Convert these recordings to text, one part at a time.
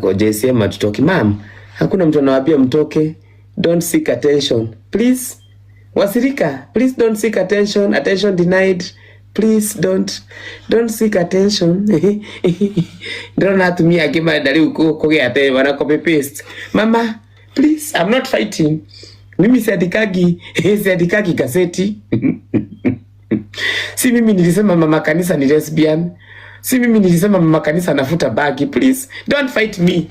kwa JCM atutoke. Ma'am, hakuna mtu anawaambia mtoke. Don't seek attention. Please. Wasirika, please don't seek attention. Attention denied. Please don't seek attention. Ndio natumia kima dali uko ate wana copy paste. Mama, please, I'm not fighting. Mimi siandikagi gazeti. Si mimi nilisema mama kanisa ni lesbian. Si mimi nilisema mama kanisa anafuta bagi. Please, don't fight me.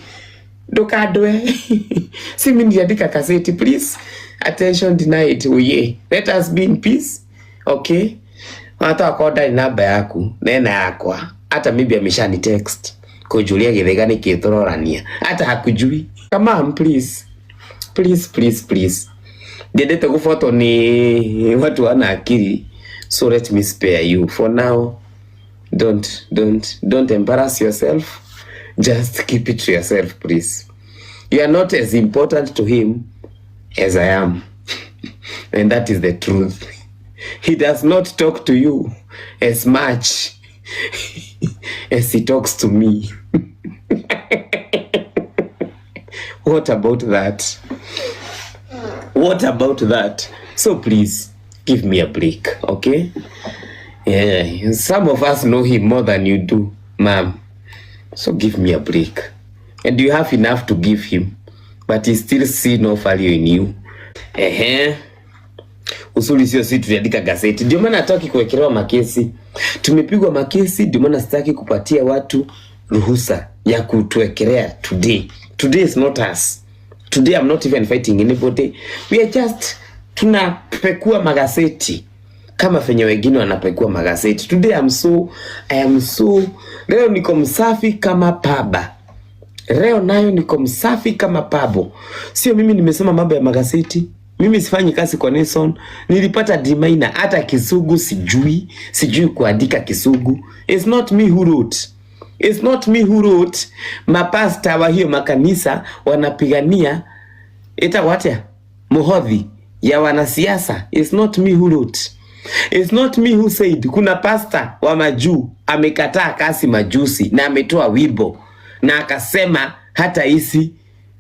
Dokadwe. Si mimi niliandika gazeti, please. Attention denied. Uye. Let us be in peace. Okay? Hata akoda namba yaku, nena yakwa. Hata maybe ameshani text. Kujulia githegani kitororania. Hata hakujui. Come on, please. Please. Dedete kufoto ni watu wana akili. So let me spare you. For now, don't embarrass yourself. Just keep it to yourself, please. You are not as important to him as I am. And that is the truth. He does not talk to you as much as he talks to me. What about that? So please, give me a break, okay? Yeah, some of us know him more than you do, ma'am. So give me a break. And you have enough to give him, but he still see no value in you. Usuli sio si tuliandika gazeti. Ndio maana hataki kuwekelewa makesi. Tumepigwa makesi, ndio maana sitaki kupatia watu ruhusa ya kutuwekelea today. Today is not us. Today I'm not even fighting anybody. We are just tunapekua magazeti kama fenye wengine wanapekua magazeti. Today I am so leo niko msafi kama paba. Leo nayo niko msafi kama pabo. Sio mimi nimesema mambo ya magazeti. Mimi sifanyi kazi kwa Nelson. Nilipata D-minor. Hata Kisugu sijui kuandika Kisugu. It's not me who wrote. Mapasta wa hiyo makanisa wanapigania muhodhi ya wanasiasa. It's not me who wrote. It's not me who said. Kuna pasta wa majuu amekataa kasi majusi na ametoa wibo na akasema hata isi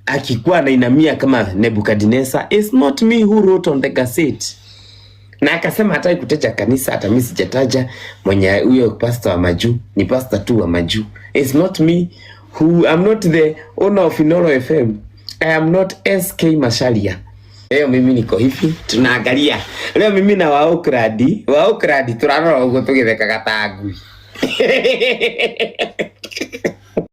akikuwa na inamia kama Nebukadnezar. It's not me who wrote on the gazette. Na akasema hataki kuteja kanisa, hata mimi sijataja mwenye huyo pastor wa majuu, ni pastor tu wa majuu. It's not me I'm not the owner of Inoro FM. I am not SK Masharia. Leo mimi niko hivi, tunaangalia. Leo mimi na waokradi turarora ugo tugitheka gatagui.